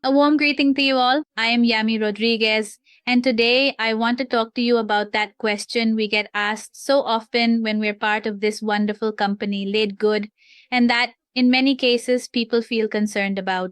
A warm greeting to you all. I am Yami Rodriguez, and today I want to talk to you about that question we get asked so often when we're part of this wonderful company, LIVEGOOD, and that in many cases people feel concerned about.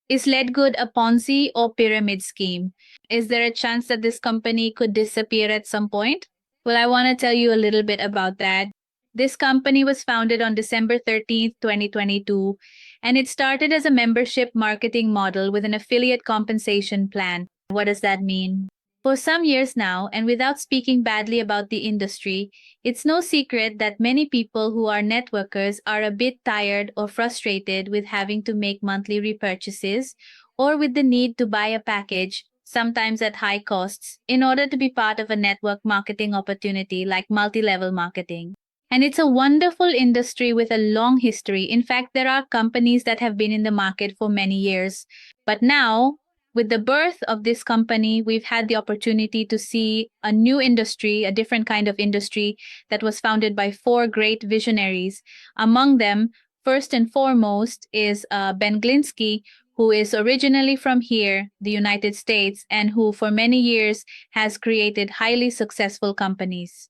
Is LIVEGOOD a Ponzi or pyramid scheme? Is there a chance that this company could disappear at some point? Well, I want to tell you a little bit about that. This company was founded on December 13th, 2022, and it started as a membership marketing model with an affiliate compensation plan. What does that mean? For some years now, and without speaking badly about the industry, it's no secret that many people who are networkers are a bit tired or frustrated with having to make monthly repurchases or with the need to buy a package, sometimes at high costs, in order to be part of a network marketing opportunity like multi-level marketing. And it's a wonderful industry with a long history. In fact, there are companies that have been in the market for many years. But now, with the birth of this company, we've had the opportunity to see a new industry, a different kind of industry that was founded by four great visionaries. Among them, first and foremost, is Ben Glinsky, who is originally from here, the United States, and who for many years has created highly successful companies.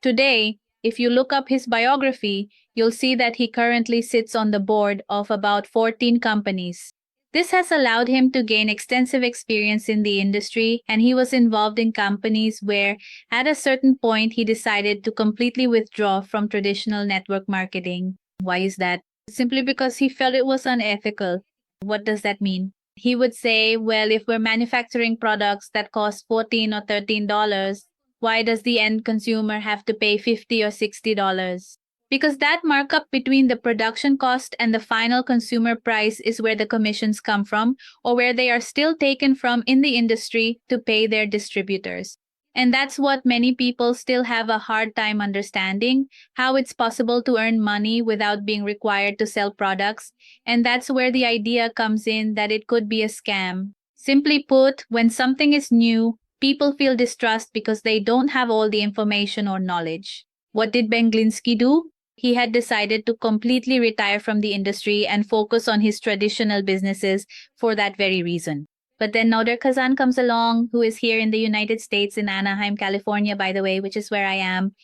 Today, if you look up his biography, you'll see that he currently sits on the board of about 14 companies. This has allowed him to gain extensive experience in the industry, and he was involved in companies where, at a certain point, he decided to completely withdraw from traditional network marketing. Why is that? Simply because he felt it was unethical. What does that mean? He would say, well, if we're manufacturing products that cost $14 or $13, why does the end consumer have to pay $50 or $60? Because that markup between the production cost and the final consumer price is where the commissions come from, or where they are still taken from in the industry to pay their distributors. And that's what many people still have a hard time understanding, how it's possible to earn money without being required to sell products. And that's where the idea comes in that it could be a scam. Simply put, when something is new, people feel distrust because they don't have all the information or knowledge. What did Ben Glinsky do? He had decided to completely retire from the industry and focus on his traditional businesses for that very reason. But then Nader Kazan comes along, who is here in the United States in Anaheim, California, by the way, which is where I am.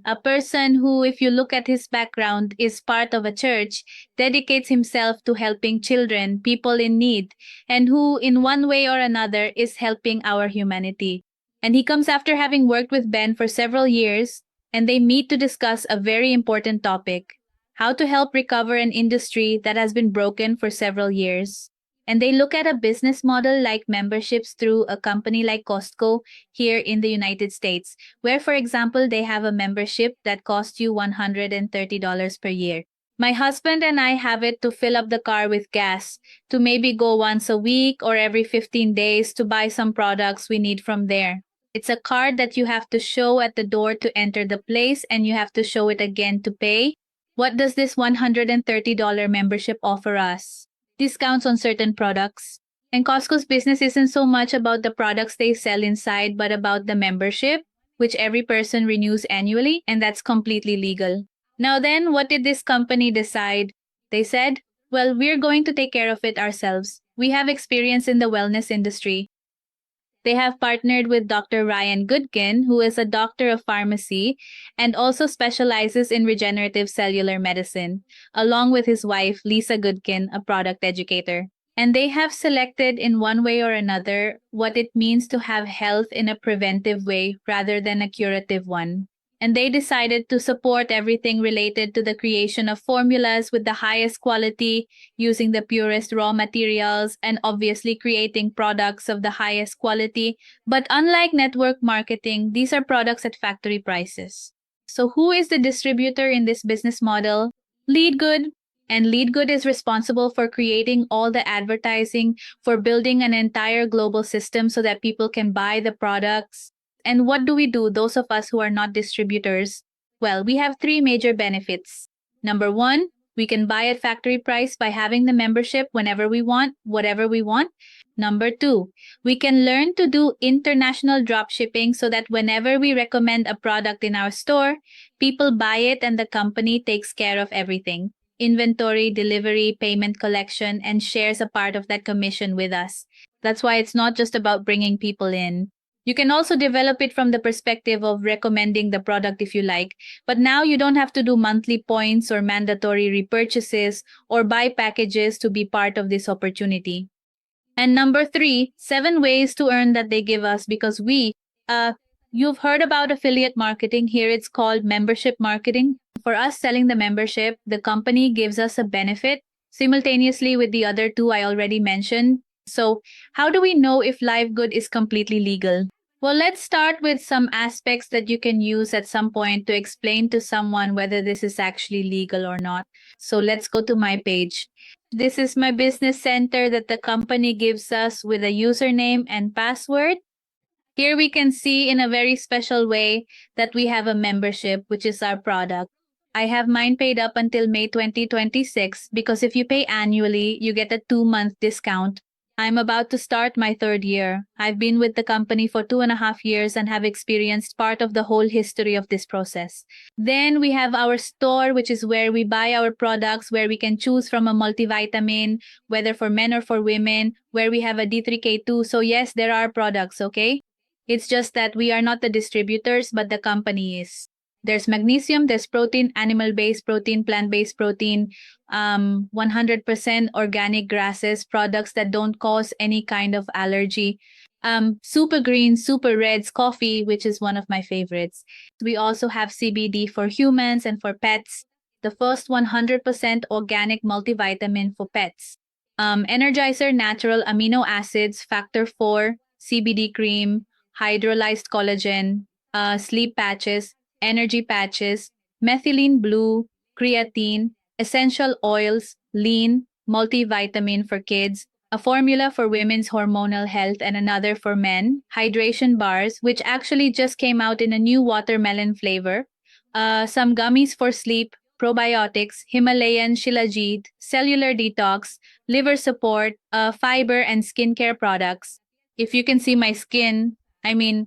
A person who, if you look at his background, is part of a church, dedicates himself to helping children, people in need, and who, in one way or another, is helping our humanity. And he comes after having worked with Ben for several years, and they meet to discuss a very important topic: how to help recover an industry that has been broken for several years. And they look at a business model like memberships through a company like Costco here in the United States, where, for example, they have a membership that costs you $130 per year. My husband and I have it to fill up the car with gas, to maybe go once a week or every 15 days to buy some products we need from there. It's a card that you have to show at the door to enter the place, and you have to show it again to pay. What does this $130 membership offer us? Discounts on certain products. And Costco's business isn't so much about the products they sell inside, but about the membership, which every person renews annually, and that's completely legal. Now then, what did this company decide? They said, well, we're going to take care of it ourselves. We have experience in the wellness industry. They have partnered with Dr. Ryan Goodkin, who is a doctor of pharmacy and also specializes in regenerative cellular medicine, along with his wife, Lisa Goodkin, a product educator. And they have selected in one way or another what it means to have health in a preventive way rather than a curative one. And they decided to support everything related to the creation of formulas with the highest quality, using the purest raw materials, and obviously creating products of the highest quality. But unlike network marketing, these are products at factory prices. So who is the distributor in this business model? LiveGood. And LiveGood is responsible for creating all the advertising, for building an entire global system so that people can buy the products. And what do we do, those of us who are not distributors? Well, we have three major benefits. Number one, we can buy at factory price by having the membership whenever we want, whatever we want. Number two, we can learn to do international drop shipping so that whenever we recommend a product in our store, people buy it and the company takes care of everything. inventory, delivery, payment collection, and shares a part of that commission with us. That's why it's not just about bringing people in. You can also develop it from the perspective of recommending the product if you like, but now you don't have to do monthly points or mandatory repurchases or buy packages to be part of this opportunity. And number three, 7 ways to earn that they give us because you've heard about affiliate marketing. Here it's called membership marketing. For us selling the membership, the company gives us a benefit simultaneously with the other two I already mentioned. So, how do we know if LiveGood is completely legal? Well, let's start with some aspects that you can use at some point to explain to someone whether this is actually legal or not. So, let's go to my page. This is my business center that the company gives us with a username and password. Here we can see in a very special way that we have a membership, which is our product. I have mine paid up until May 2026 because if you pay annually, you get a 2-month discount. I'm about to start my 3rd year. I've been with the company for 2.5 years and have experienced part of the whole history of this process. Then we have our store, which is where we buy our products, where we can choose from a multivitamin, whether for men or for women, where we have a D3K2. So yes, there are products, okay? It's just that we are not the distributors, but the company is. There's magnesium, there's protein, animal-based protein, plant-based protein, 100% organic grasses, products that don't cause any kind of allergy. Super greens, super reds, coffee, which is one of my favorites. We also have CBD for humans and for pets. The first 100% organic multivitamin for pets. Energizer natural amino acids, factor 4, CBD cream, hydrolyzed collagen, sleep patches, energy patches, methylene blue, creatine, essential oils, lean, multivitamin for kids, a formula for women's hormonal health and another for men, hydration bars, which actually just came out in a new watermelon flavor, some gummies for sleep, probiotics, Himalayan shilajit, cellular detox, liver support, fiber and skincare products. If you can see my skin, I mean,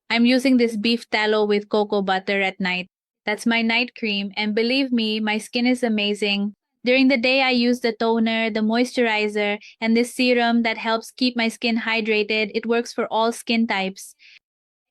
I'm using this beef tallow with cocoa butter at night. That's my night cream, and believe me, my skin is amazing. During the day, I use the toner, the moisturizer, and this serum that helps keep my skin hydrated. It works for all skin types.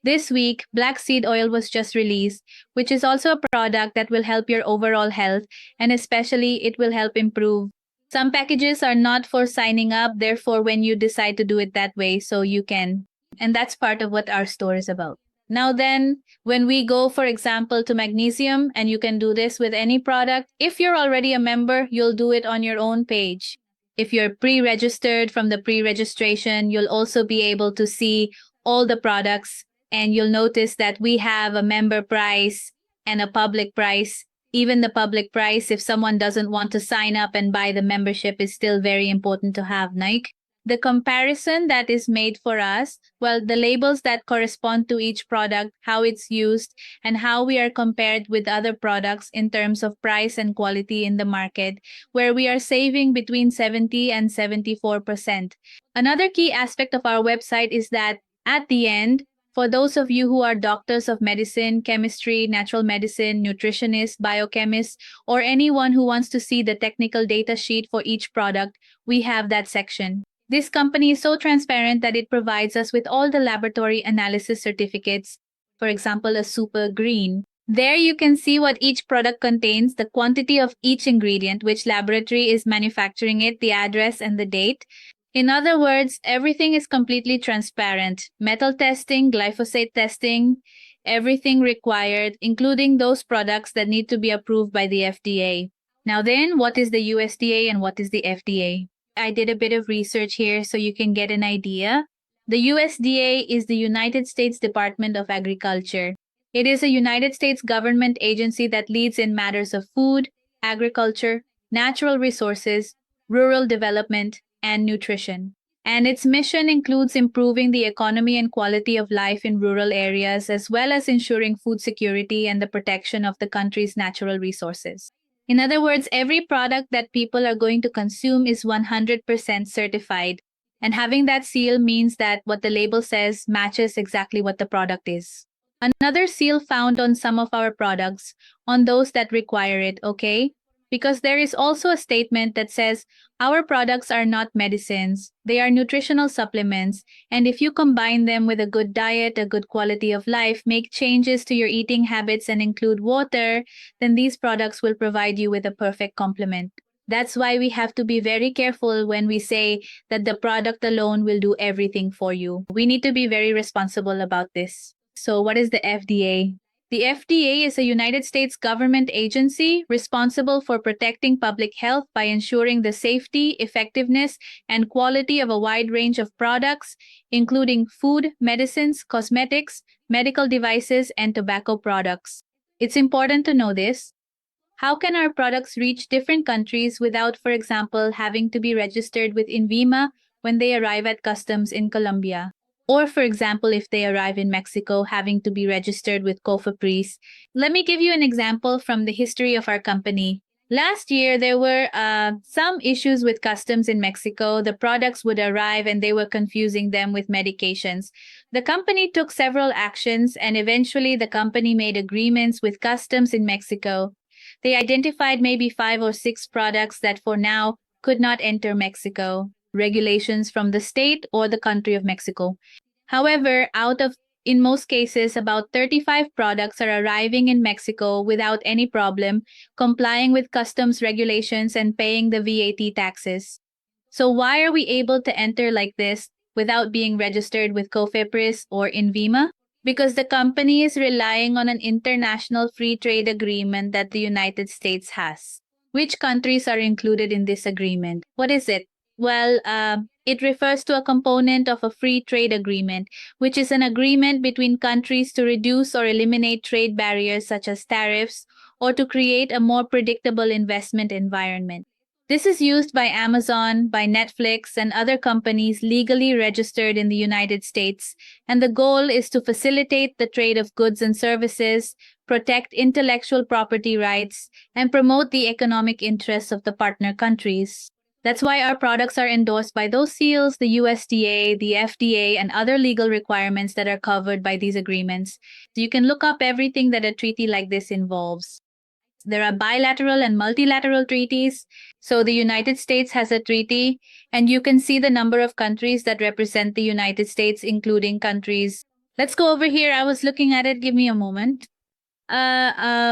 This week, black seed oil was just released, which is also a product that will help your overall health, and especially it will help improve. Some packages are not for signing up, therefore, when you decide to do it that way, so you can. And that's part of what our store is about. Now, then, when we go, for example, to magnesium, and you can do this with any product, if you're already a member, you'll do it on your own page. If you're pre registered from the pre registration, you'll also be able to see all the products and you'll notice that we have a member price and a public price. Even the public price, if someone doesn't want to sign up and buy the membership, is still very important to have, Nike. The comparison that is made for us, well, the labels that correspond to each product, how it's used, and how we are compared with other products in terms of price and quality in the market, where we are saving between 70 and 74%. Another key aspect of our website is that at the end, for those of you who are doctors of medicine, chemistry, natural medicine, nutritionists, biochemists, or anyone who wants to see the technical data sheet for each product, we have that section. This company is so transparent that it provides us with all the laboratory analysis certificates, for example, a super green. There you can see what each product contains, the quantity of each ingredient, which laboratory is manufacturing it, the address, and the date. In other words, everything is completely transparent. Metal testing, glyphosate testing, everything required, including those products that need to be approved by the FDA. Now then, what is the USDA and what is the FDA? I did a bit of research here so you can get an idea. The USDA is the United States Department of Agriculture. It is a United States government agency that leads in matters of food, agriculture, natural resources, rural development, and nutrition. And its mission includes improving the economy and quality of life in rural areas, as well as ensuring food security and the protection of the country's natural resources. In other words, every product that people are going to consume is 100% certified. And having that seal means that what the label says matches exactly what the product is. Another seal found on some of our products, on those that require it, okay? Because there is also a statement that says, our products are not medicines, they are nutritional supplements, and if you combine them with a good diet, a good quality of life, make changes to your eating habits and include water, then these products will provide you with a perfect complement. That's why we have to be very careful when we say that the product alone will do everything for you. We need to be very responsible about this. So, what is the FDA? The FDA is a United States government agency responsible for protecting public health by ensuring the safety, effectiveness, and quality of a wide range of products, including food, medicines, cosmetics, medical devices, and tobacco products. It's important to know this. How can our products reach different countries without, for example, having to be registered with INVIMA when they arrive at customs in Colombia? Or, for example, if they arrive in Mexico, having to be registered with COFEPRIS. Let me give you an example from the history of our company. Last year, there were some issues with customs in Mexico. The products would arrive and they were confusing them with medications. The company took several actions and eventually the company made agreements with customs in Mexico. They identified maybe 5 or 6 products that for now could not enter Mexico, regulations from the state or the country of Mexico. However, in most cases, about 35 products are arriving in Mexico without any problem, complying with customs regulations and paying the VAT taxes. So why are we able to enter like this without being registered with COFEPRIS or INVIMA? Because the company is relying on an international free trade agreement that the United States has. Which countries are included in this agreement? What is it? Well, it refers to a component of a free trade agreement, which is an agreement between countries to reduce or eliminate trade barriers such as tariffs or to create a more predictable investment environment. This is used by Amazon, by Netflix, and other companies legally registered in the United States, and the goal is to facilitate the trade of goods and services, protect intellectual property rights, and promote the economic interests of the partner countries. That's why our products are endorsed by those seals, the USDA, the FDA, and other legal requirements that are covered by these agreements. So you can look up everything that a treaty like this involves. There are bilateral and multilateral treaties. So the United States has a treaty, and you can see the number of countries that represent the United States, including countries. Let's go over here. I was looking at it. Give me a moment.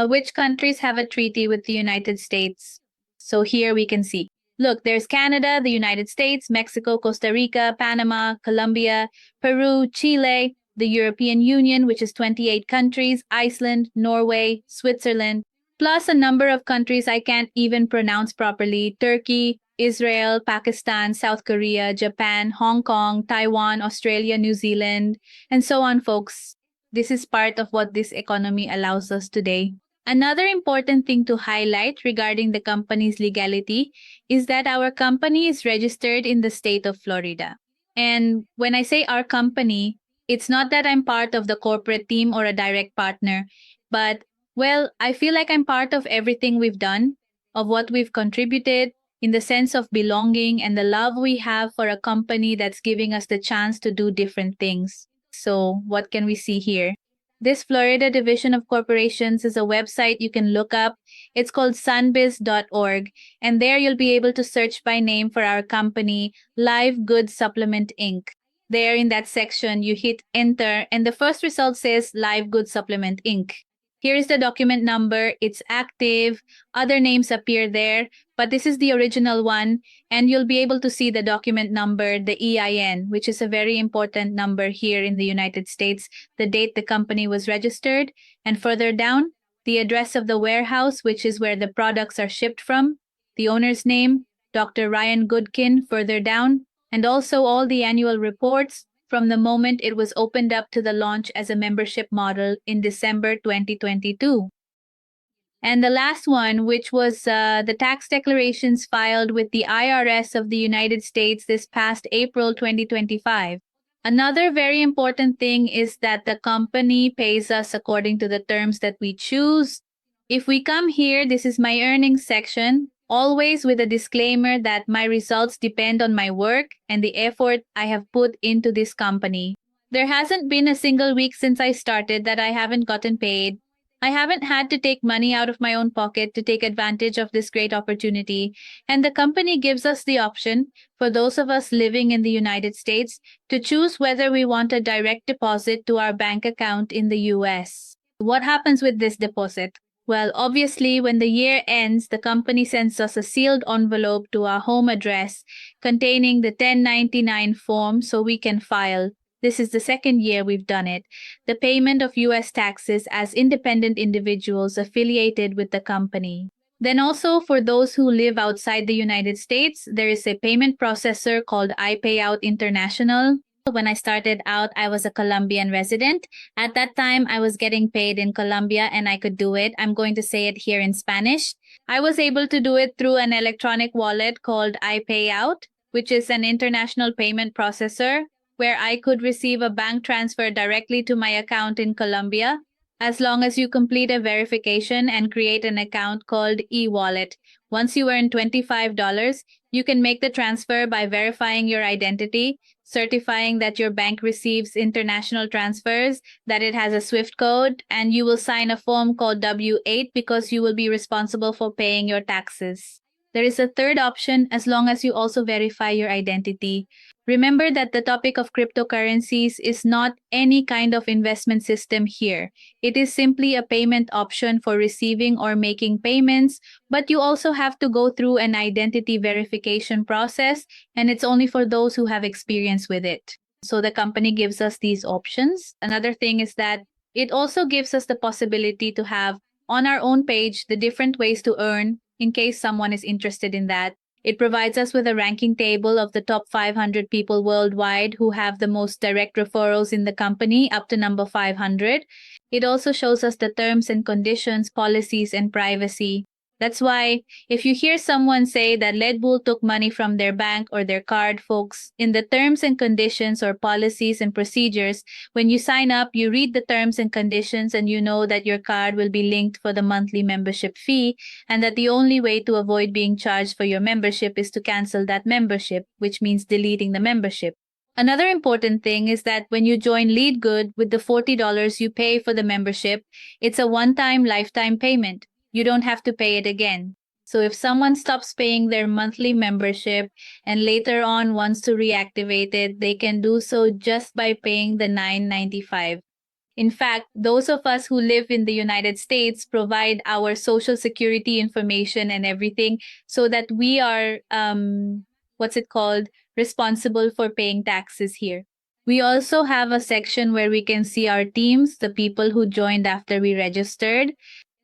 Which countries have a treaty with the United States? So here we can see. Look, there's Canada, the United States, Mexico, Costa Rica, Panama, Colombia, Peru, Chile, the European Union, which is 28 countries, Iceland, Norway, Switzerland, plus a number of countries I can't even pronounce properly: Turkey, Israel, Pakistan, South Korea, Japan, Hong Kong, Taiwan, Australia, New Zealand, and so on, folks. This is part of what this economy allows us today. Another important thing to highlight regarding the company's legality is that our company is registered in the state of Florida. And when I say our company, it's not that I'm part of the corporate team or a direct partner, but well, I feel like I'm part of everything we've done, of what we've contributed, in the sense of belonging and the love we have for a company that's giving us the chance to do different things. So, what can we see here? This Florida Division of Corporations is a website you can look up. It's called sunbiz.org, and there you'll be able to search by name for our company, LiveGood Supplement Inc. There in that section, you hit enter, and the first result says LiveGood Supplement Inc. Here is the document number. It's active. Other names appear there, but this is the original one, and you'll be able to see the document number, the EIN, which is a very important number here in the United States, the date the company was registered, and further down, the address of the warehouse, which is where the products are shipped from, the owner's name, Dr. Ryan Goodkin, further down, and also all the annual reports from the moment it was opened up to the launch as a membership model in December 2022. And the last one, which was the tax declarations filed with the IRS of the United States this past April 2025. Another very important thing is that the company pays us according to the terms that we choose. If we come here, this is my earnings section, always with a disclaimer that my results depend on my work and the effort I have put into this company. There hasn't been a single week since I started that I haven't gotten paid. I haven't had to take money out of my own pocket to take advantage of this great opportunity, and the company gives us the option, for those of us living in the United States, to choose whether we want a direct deposit to our bank account in the US. What happens with this deposit? Well, obviously, when the year ends, the company sends us a sealed envelope to our home address containing the 1099 form so we can file. This is the second year we've done it. The payment of US taxes as independent individuals affiliated with the company. Then also for those who live outside the United States, there is a payment processor called iPayout International. When I started out, I was a Colombian resident. At that time, I was getting paid in Colombia and I could do it. I'm going to say it here in Spanish. I was able to do it through an electronic wallet called iPayout, which is an international payment processor where I could receive a bank transfer directly to my account in Colombia, as long as you complete a verification and create an account called e-wallet. Once you earn $25, you can make the transfer by verifying your identity, certifying that your bank receives international transfers, that it has a SWIFT code, and you will sign a form called W-8 because you will be responsible for paying your taxes. There is a third option as long as you also verify your identity. Remember that the topic of cryptocurrencies is not any kind of investment system here. It is simply a payment option for receiving or making payments, but you also have to go through an identity verification process, and it's only for those who have experience with it. So the company gives us these options. Another thing is that it also gives us the possibility to have on our own page the different ways to earn in case someone is interested in that. It provides us with a ranking table of the top 500 people worldwide who have the most direct referrals in the company up to number 500. It also shows us the terms and conditions, policies, and privacy. That's why if you hear someone say that Red Bull took money from their bank or their card, folks, in the terms and conditions or policies and procedures, when you sign up, you read the terms and conditions and you know that your card will be linked for the monthly membership fee, and that the only way to avoid being charged for your membership is to cancel that membership, which means deleting the membership. Another important thing is that when you join LeadGood with the $40 you pay for the membership, it's a one-time lifetime payment. You don't have to pay it again. So if someone stops paying their monthly membership and later on wants to reactivate it, they can do so just by paying the $9.95. In fact, those of us who live in the United States provide our social security information and everything so that we are, responsible for paying taxes here. We also have a section where we can see our teams, the people who joined after we registered.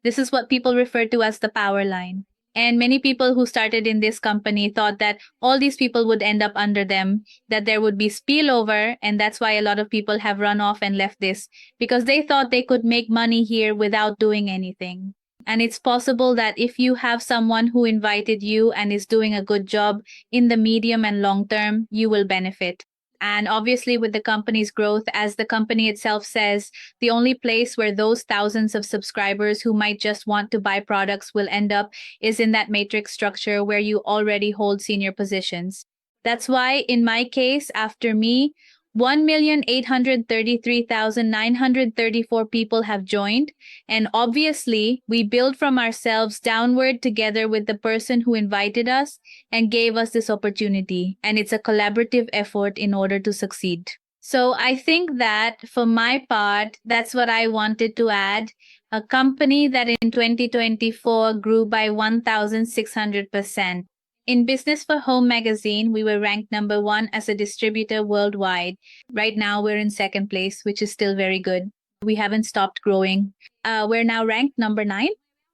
This is what people refer to as the power line. And many people who started in this company thought that all these people would end up under them, that there would be spillover, and that's why a lot of people have run off and left this, because they thought they could make money here without doing anything. And it's possible that if you have someone who invited you and is doing a good job in the medium and long term, you will benefit. And obviously, with the company's growth, as the company itself says, the only place where those thousands of subscribers who might just want to buy products will end up is in that matrix structure where you already hold senior positions. That's why, in my case, after me, 1,833,934 people have joined. And obviously, we build from ourselves downward together with the person who invited us and gave us this opportunity. And it's a collaborative effort in order to succeed. So I think that for my part, that's what I wanted to add. A company that in 2024 grew by 1,600%. In Business for Home magazine, we were ranked number 1 as a distributor worldwide. Right now, we're in second place, which is still very good. We haven't stopped growing. We're now ranked number 9.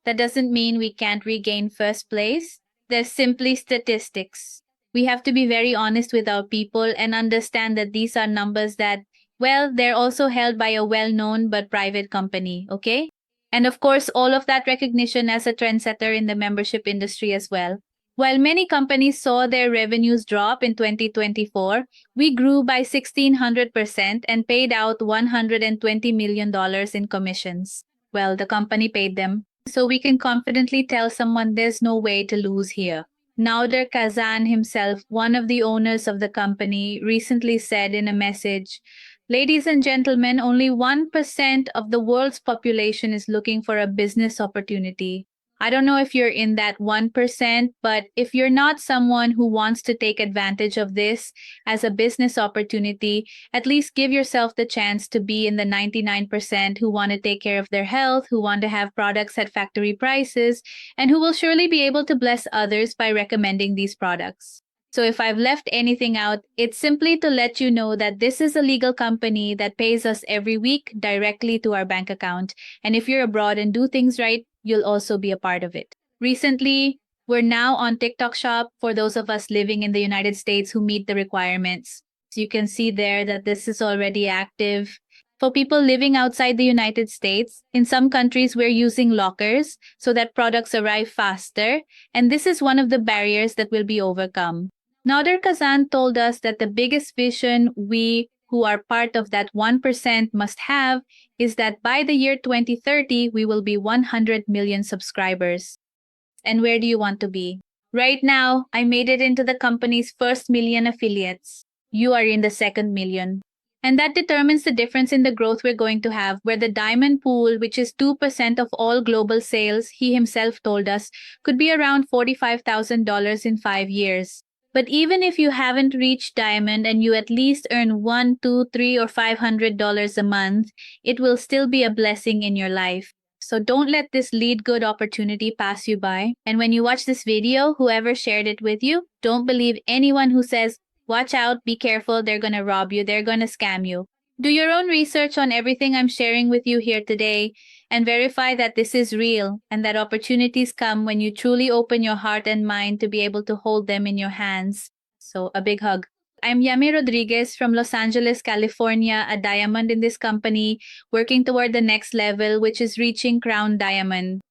That doesn't mean we can't regain first place. There's simply statistics. We have to be very honest with our people and understand that these are numbers that, well, they're also held by a well-known but private company, okay? And of course, all of that recognition as a trendsetter in the membership industry as well. While many companies saw their revenues drop in 2024, we grew by 1,600% and paid out $120 million in commissions. Well, the company paid them. So we can confidently tell someone there's no way to lose here. Nader Kazan himself, one of the owners of the company, recently said in a message, Ladies and gentlemen, only 1% of the world's population is looking for a business opportunity. I don't know if you're in that 1%, but if you're not someone who wants to take advantage of this as a business opportunity, at least give yourself the chance to be in the 99% who want to take care of their health, who want to have products at factory prices, and who will surely be able to bless others by recommending these products. So if I've left anything out, it's simply to let you know that this is a legal company that pays us every week directly to our bank account. And if you're abroad and do things right, you'll also be a part of it. Recently, we're now on TikTok Shop for those of us living in the United States who meet the requirements. So you can see there that this is already active. For people living outside the United States, in some countries we're using lockers so that products arrive faster, and this is one of the barriers that will be overcome. Nader Kazan told us that the biggest vision we who are part of that 1% must have is that by the year 2030, we will be 100 million subscribers. And where do you want to be? Right now, I made it into the company's first million affiliates. You are in the second million. And that determines the difference in the growth we're going to have, where the diamond pool, which is 2% of all global sales, he himself told us, could be around $45,000 in 5 years. But even if you haven't reached diamond and you at least earn one, two, three, or $500 a month, it will still be a blessing in your life. So don't let this lead good opportunity pass you by. And when you watch this video, whoever shared it with you, don't believe anyone who says, watch out, be careful, they're gonna rob you, they're gonna scam you. Do your own research on everything I'm sharing with you here today and verify that this is real and that opportunities come when you truly open your heart and mind to be able to hold them in your hands. So a big hug. I'm Yami Rodriguez from Los Angeles, California, a diamond in this company, working toward the next level, which is reaching Crown Diamond.